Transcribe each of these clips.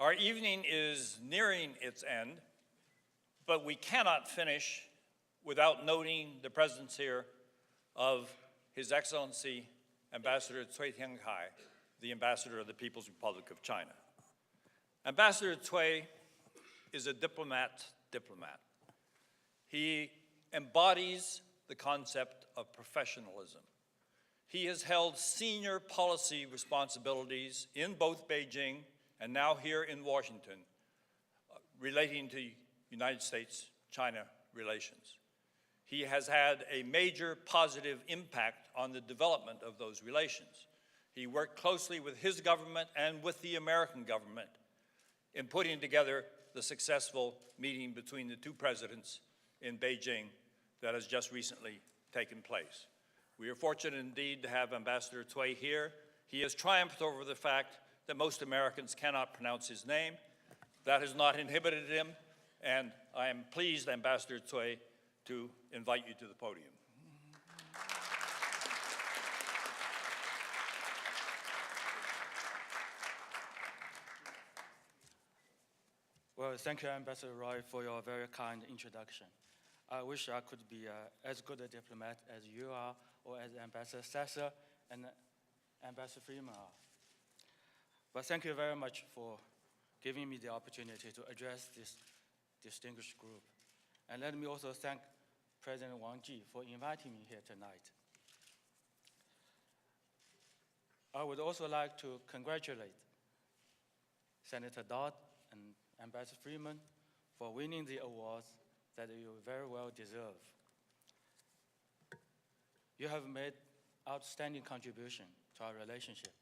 Our evening is nearing its end, but we cannot finish without noting the presence here of His Excellency Ambassador Cui Tiankai, the Ambassador of the People's Republic of China. Ambassador Cui is a diplomat. He embodies the concept of professionalism. He has held senior policy responsibilities in both Beijing and now here in Washington relating to United States-China relations. He has had a major positive impact on the development of those relations. He worked closely with his government and with the American government in putting together the successful meeting between the two presidents in Beijing that has just recently taken place. We are fortunate indeed to have Ambassador Cui here. He has triumphed over the fact that most Americans cannot pronounce his name. That has not inhibited him, and I am pleased, Ambassador Cui, to invite you to the podium. Well, thank you, Ambassador Roy, for your very kind introduction. I wish I could be as good a diplomat as you are, or as Ambassador Sasser and Ambassador Freeman are. But thank you very much for giving me the opportunity to address this distinguished group. And let me also thank President Wang Ji for inviting me here tonight. I would also like to congratulate Senator Dodd and Ambassador Freeman for winning the awards that you very well deserve. You have made outstanding contribution to our relationship,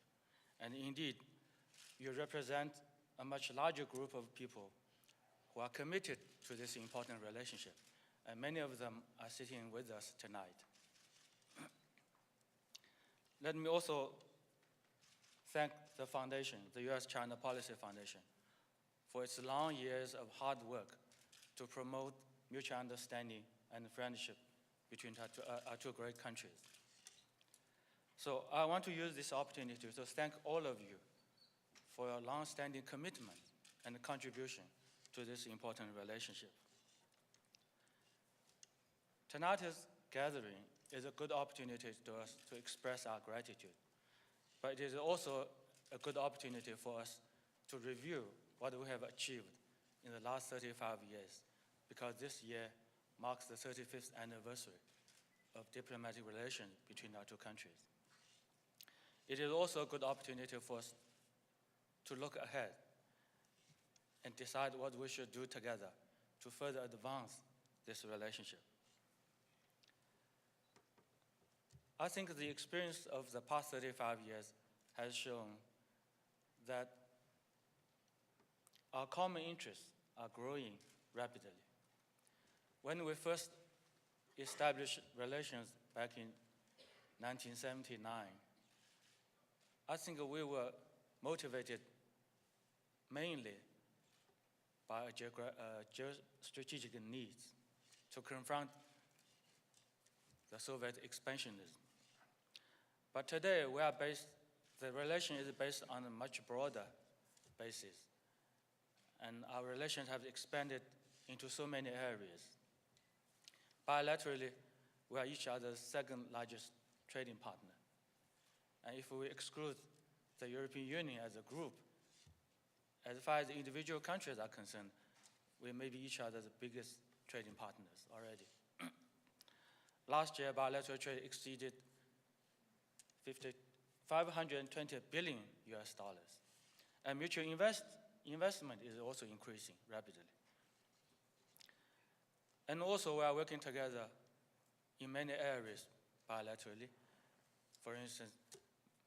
and indeed, you represent a much larger group of people who are committed to this important relationship, and many of them are sitting with us tonight. Let me also thank the foundation, the US-China Policy Foundation, for its long years of hard work to promote mutual understanding and friendship between our two great countries. So I want to use this opportunity to thank all of you for your long-standing commitment and contribution to this important relationship. Tonight's gathering is a good opportunity to us to express our gratitude, but it is also a good opportunity for us to review what we have achieved in the last 35 years, because this year marks the 35th anniversary of diplomatic relations between our two countries. It is also a good opportunity for us to look ahead and decide what we should do together to further advance this relationship. I think the experience of the past 35 years has shown that our common interests are growing rapidly. When we first established relations back in 1979, I think we were motivated mainly by geostrategic needs to confront the Soviet expansionism. But today, the relation is based on a much broader basis, and our relations have expanded into so many areas. Bilaterally, we are each other's second largest trading partner. And if we exclude the European Union as a group, as far as the individual countries are concerned, we may be each other's biggest trading partners already. Last year, bilateral trade exceeded $520 billion US, and mutual investment is also increasing rapidly. And also, we are working together in many areas bilaterally. For instance,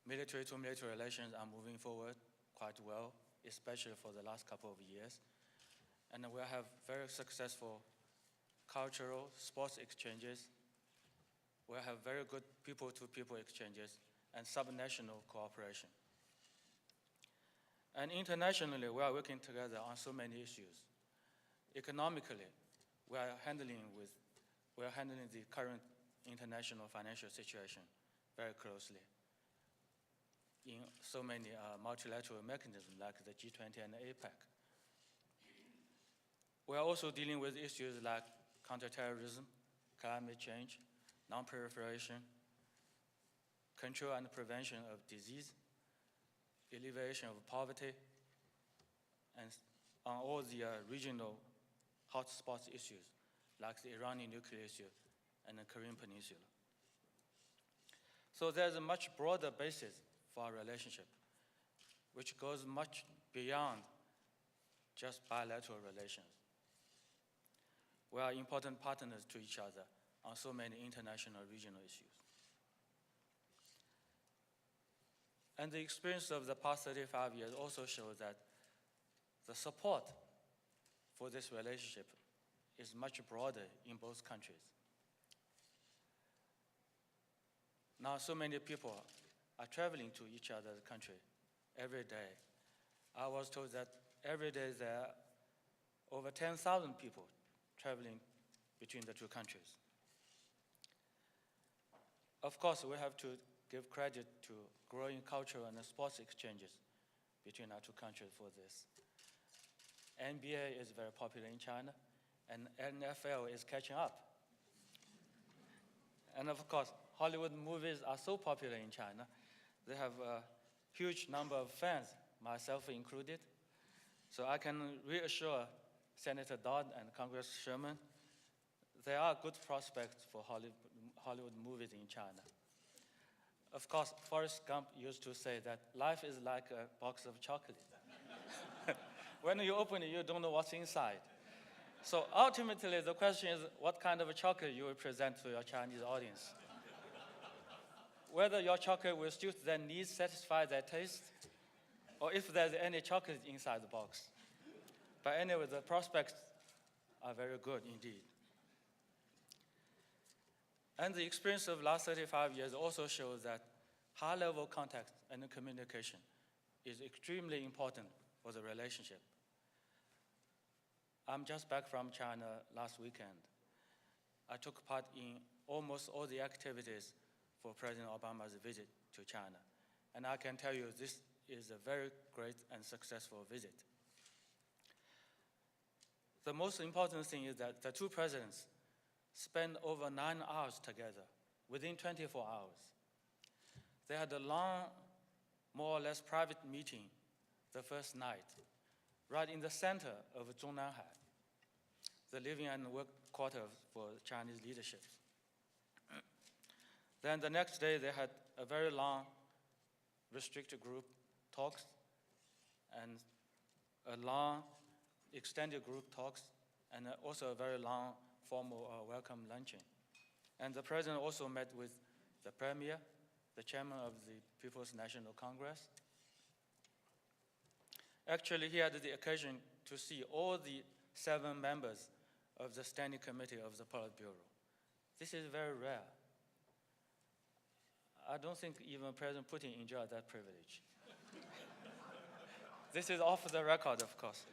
military-to-military relations are moving forward quite well, especially for the last couple of years. And we have very successful cultural, sports exchanges. We have very good people-to-people exchanges and subnational cooperation. And internationally, we are working together on so many issues. Economically, we are handling the current international financial situation very closely. in so many multilateral mechanisms like the G20 and the APEC. We are also dealing with issues like counterterrorism, climate change, non-proliferation, control and prevention of disease, alleviation of poverty, and on all the regional hotspots issues like the Iranian nuclear issue and the Korean Peninsula. So there's a much broader basis for our relationship, which goes much beyond just bilateral relations. We are important partners to each other on so many international and regional issues. And the experience of the past 35 years also shows that the support for this relationship is much broader in both countries. Now, so many people are traveling to each other's country every day. I was told that every day there are over 10,000 people traveling between the two countries. Of course, we have to give credit to growing cultural and sports exchanges between our two countries for this. NBA is very popular in China, and NFL is catching up. And of course, Hollywood movies are so popular in China. They have a huge number of fans, myself included. So I can reassure Senator Dodd and Congressman Sherman, there are good prospects for Hollywood movies in China. Of course, Forrest Gump used to say that life is like a box of chocolate. When you open it, you don't know what's inside. So ultimately, the question is what kind of a chocolate you will present to your Chinese audience. Whether your chocolate will suit their needs, satisfy their taste, or if there's any chocolate inside the box. But anyway, the prospects are very good indeed. And the experience of the last 35 years also shows that high-level contact and communication is extremely important for the relationship. I'm just back from China last weekend. I took part in almost all the activities for President Obama's visit to China. And I can tell you this is a very great and successful visit. The most important thing is that the two presidents spent over 9 hours together, within 24 hours. They had a long, more or less private meeting the first night, right in the center of Zhongnanhai, the living and work quarter for Chinese leadership. Then the next day, they had a very long restricted group talks and a long extended group talks and also a very long formal welcome luncheon. And the president also met with the premier, the chairman of the People's National Congress. Actually, he had the occasion to see all the 7 members of the Standing Committee of the Politburo. This is very rare. I don't think even President Putin enjoyed that privilege. This is off the record, of course.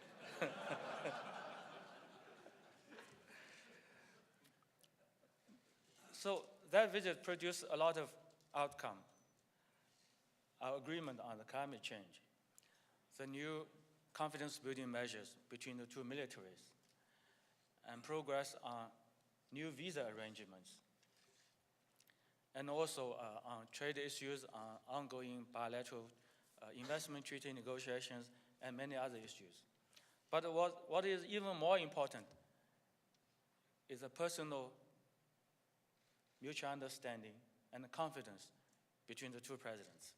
So that visit produced a lot of outcome. Our agreement on the climate change, the new confidence-building measures between the two militaries, and progress on new visa arrangements, and also on trade issues, on ongoing bilateral investment treaty negotiations, and many other issues. But what is even more important is a personal mutual understanding and confidence between the two presidents.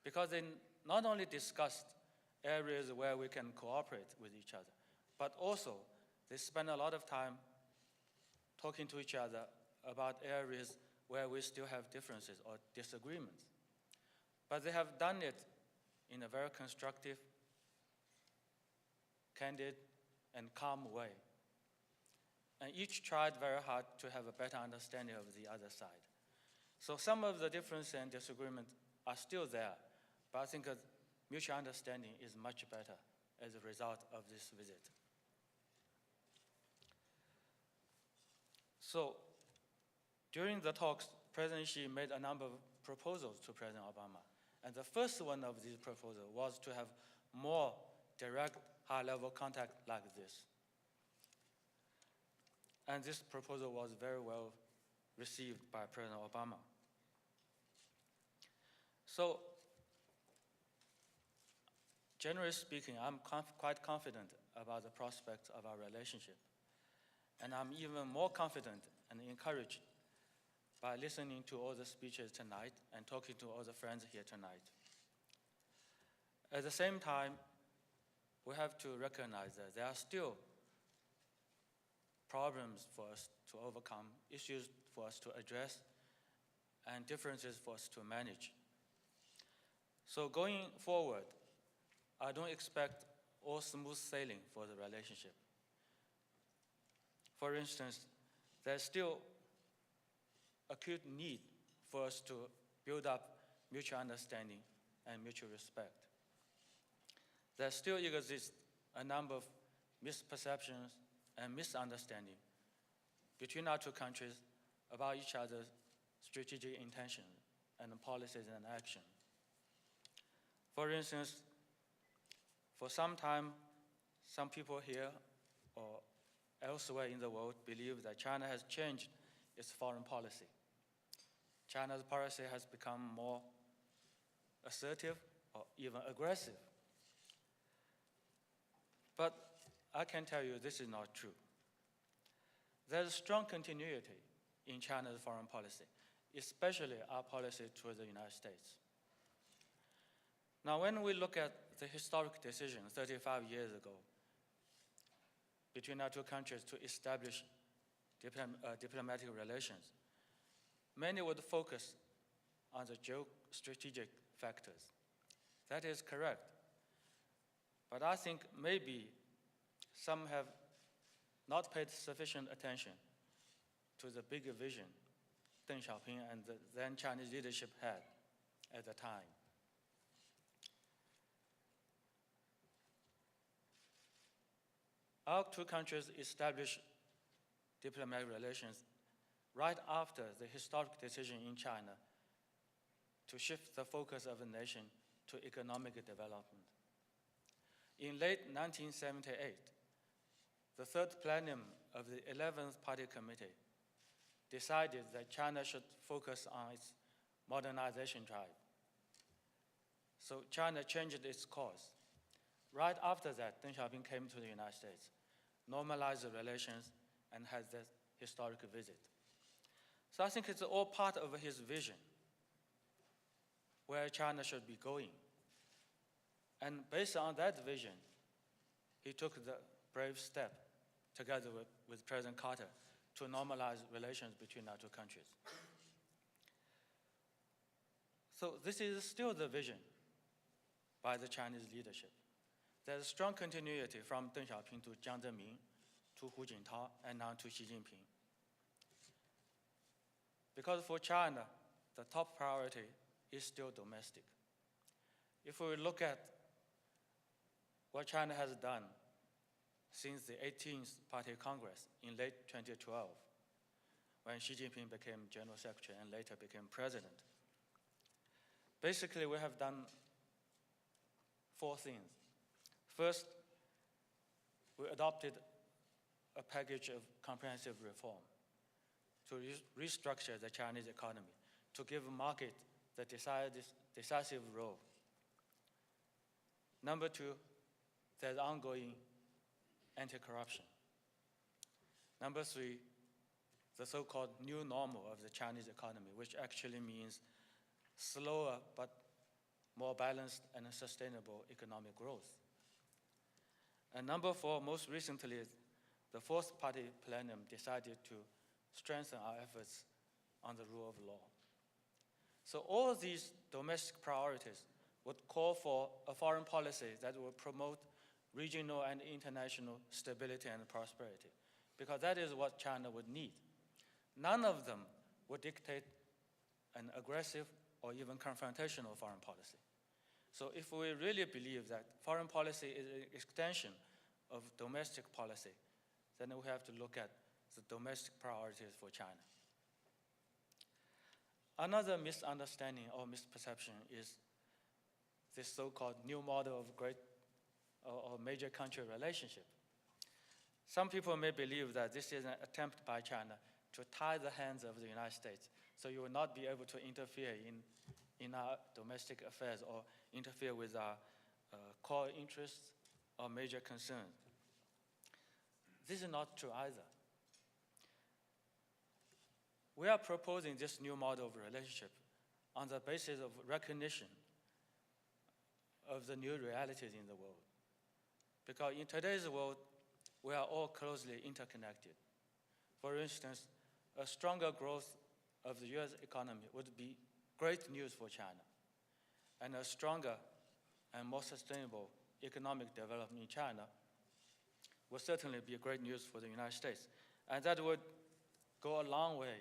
Because they not only discussed areas where we can cooperate with each other, but also they spend a lot of time talking to each other about areas where we still have differences or disagreements. But they have done it in a very constructive, candid, and calm way. And each tried very hard to have a better understanding of the other side. So some of the differences and disagreements are still there, but I think mutual understanding is much better as a result of this visit. So during the talks, President Xi made a number of proposals to President Obama, And the first one of these proposals was to have more direct high-level contact like this. And this proposal was very well received by President Obama. So, generally speaking, I'm quite confident about the prospects of our relationship. And I'm even more confident and encouraged by listening to all the speeches tonight and talking to all the friends here tonight. At the same time, we have to recognize that there are still problems for us to overcome, issues for us to address, and differences for us to manage. So going forward, I don't expect all smooth sailing for the relationship. For instance, there's still acute need for us to build up mutual understanding and mutual respect. There still exists a number of misperceptions and misunderstanding between our two countries about each other's strategic intentions and policies and action. For instance, for some time, some people here or elsewhere in the world believe that China has changed its foreign policy. China's policy has become more assertive or even aggressive. But I can tell you this is not true. There's a strong continuity in China's foreign policy, especially our policy toward the United States. Now, when we look at the historic decision 35 years ago between our two countries to establish diplomatic relations, many would focus on the geostrategic factors. That is correct. But I think maybe some have not paid sufficient attention to the bigger vision Deng Xiaoping and the then Chinese leadership had at the time. Our two countries established diplomatic relations right after the historic decision in China to shift the focus of the nation to economic development. In late 1978, the third plenum of the 11th Party Committee decided that China should focus on its modernization drive. So China changed its course. Right after that, Deng Xiaoping came to the United States, normalized the relations, and had that historic visit. So I think it's all part of his vision, where China should be going. And based on that vision, he took the brave step, together with President Carter, to normalize relations between our two countries. So this is still the vision by the Chinese leadership. There's a strong continuity from Deng Xiaoping to Jiang Zemin, to Hu Jintao, and now to Xi Jinping. Because for China, the top priority is still domestic. If we look at what China has done since the 18th Party Congress in late 2012, when Xi Jinping became General Secretary and later became President, basically we have done four things. First, we adopted a package of comprehensive reform to restructure the Chinese economy, to give the market the decisive role. Number two, there's ongoing anti-corruption. Number three, the so-called new normal of the Chinese economy, which actually means slower but more balanced and sustainable economic growth. And number four, most recently, the fourth party plenum decided to strengthen our efforts on the rule of law. So all of these domestic priorities would call for a foreign policy that will promote regional and international stability and prosperity, because that is what China would need. None of them would dictate an aggressive or even confrontational foreign policy. So if we really believe that foreign policy is an extension of domestic policy, then we have to look at the domestic priorities for China. Another misunderstanding or misperception is this so-called new model of great or major country relationship. Some people may believe that this is an attempt by China to tie the hands of the United States, so you will not be able to interfere in our domestic affairs or interfere with our core interests or major concerns. This is not true either. We are proposing this new model of relationship on the basis of recognition of the new realities in the world. Because in today's world, we are all closely interconnected. For instance, a stronger growth of the US economy would be great news for China, and a stronger and more sustainable economic development in China would certainly be great news for the United States. And that would go a long way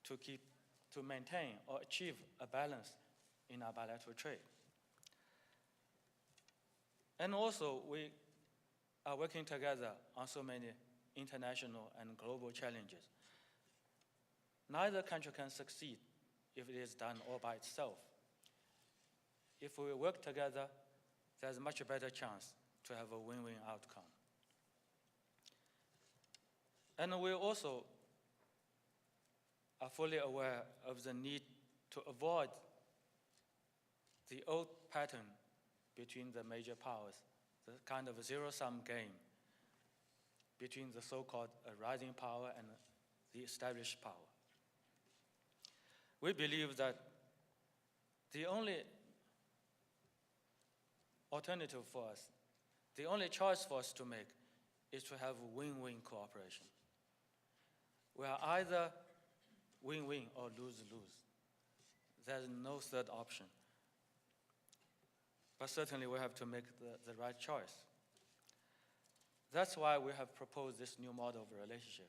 to maintain or achieve a balance in our bilateral trade. And also, we are working together on so many international and global challenges. Neither country can succeed if it is done all by itself. If we work together, there's a much better chance to have a win-win outcome. And we also are fully aware of the need to avoid the old pattern between the major powers, the kind of zero-sum game between the so-called rising power and the established power. We believe that the only alternative for us, the only choice for us to make is to have win-win cooperation. We are either win-win or lose-lose. There's no third option. But certainly we have to make the right choice. That's why we have proposed this new model of relationship.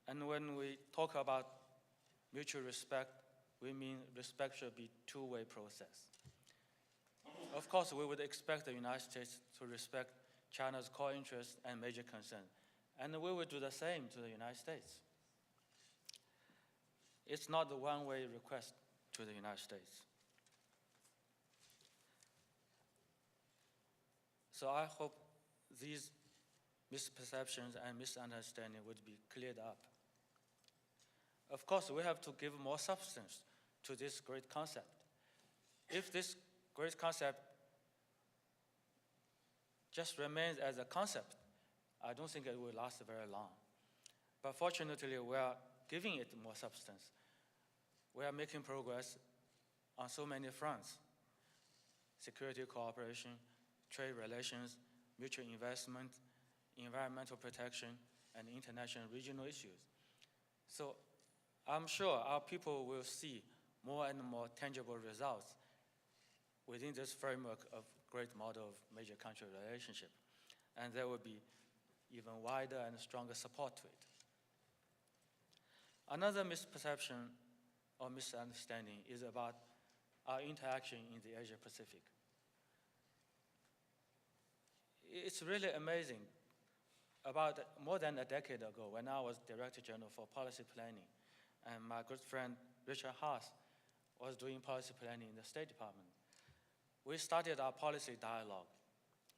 And when we talk about mutual respect, we mean respect should be a two-way process. Of course, we would expect the United States to respect China's core interests and major concerns, and we would do the same to the United States. It's not the one-way request to the United States. So I hope these misperceptions and misunderstandings would be cleared up. Of course, we have to give more substance to this great concept. If this great concept just remains as a concept, I don't think it will last very long. But fortunately, we are giving it more substance. We are making progress on so many fronts: security cooperation, trade relations, mutual investment, environmental protection, and international regional issues. So I'm sure our people will see more and more tangible results within this framework of great model of major country relationship, and there will be even wider and stronger support to it. Another misperception or misunderstanding is about our interaction in the Asia-Pacific. It's really amazing. About more than a decade ago, when I was Director General for Policy Planning, and my good friend Richard Haas was doing policy planning in the State Department, we started our policy dialogue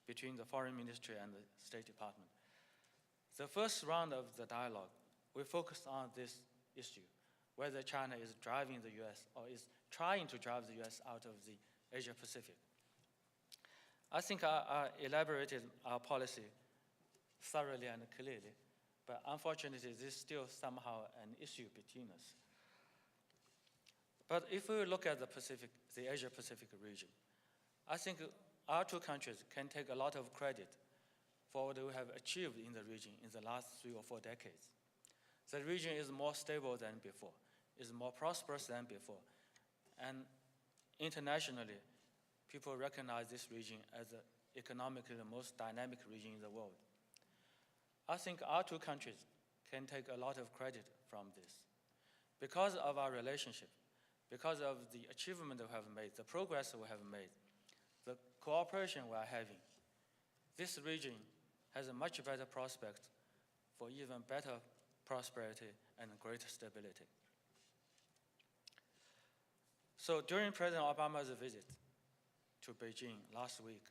between the Foreign Ministry and the State Department. The first round of the dialogue, we focused on this issue, whether China is driving the US or is trying to drive the US out of the Asia-Pacific. I think I elaborated our policy thoroughly and clearly, but unfortunately, this is still somehow an issue between us. But if we look at the Asia-Pacific region, I think our two countries can take a lot of credit for what we have achieved in the region in the last 3 or 4 decades. The region is more stable than before, is more prosperous than before, and internationally, people recognize this region as the economically the most dynamic region in the world. I think our two countries can take a lot of credit from this. Because of our relationship, because of the achievement we have made, the progress we have made, the cooperation we are having, this region has a much better prospect for even better prosperity and greater stability. So during President Obama's visit, to Beijing last week,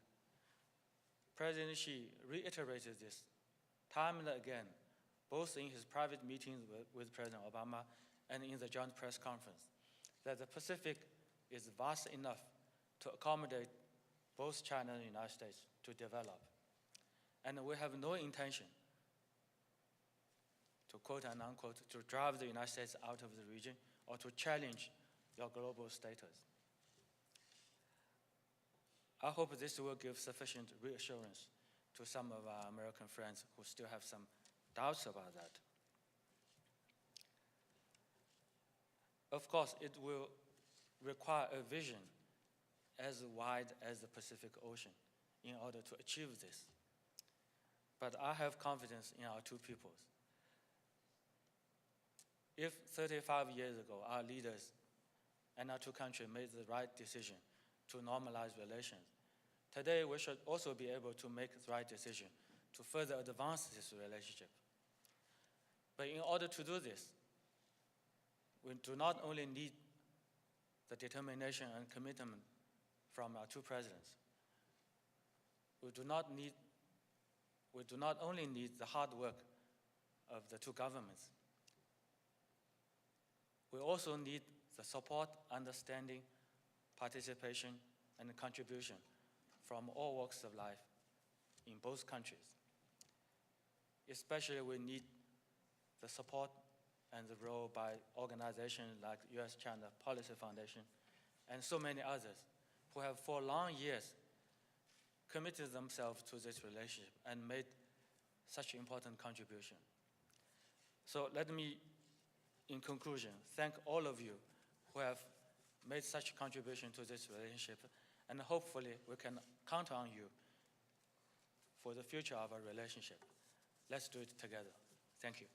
President Xi reiterated this time and again, both in his private meetings with President Obama and in the joint press conference, that the Pacific is vast enough to accommodate both China and the United States to develop. And we have no intention to quote and unquote, to drive the United States out of the region or to challenge your global status. I hope this will give sufficient reassurance to some of our American friends who still have some doubts about that. Of course, it will require a vision as wide as the Pacific Ocean in order to achieve this. But I have confidence in our two peoples. If 35 years ago our leaders and our two countries made the right decision to normalize relations, today we should also be able to make the right decision to further advance this relationship. But in order to do this, we do not only need the determination and commitment from our two presidents. We do not only need the hard work of the two governments. We also need the support, understanding, participation, and contribution from all walks of life in both countries. Especially we need the support and the role by organizations like US-China Policy Foundation and so many others who have for long years committed themselves to this relationship and made such important contribution. So let me, in conclusion, thank all of you who have made such contribution to this relationship, and hopefully we can count on you for the future of our relationship. Let's do it together. Thank you.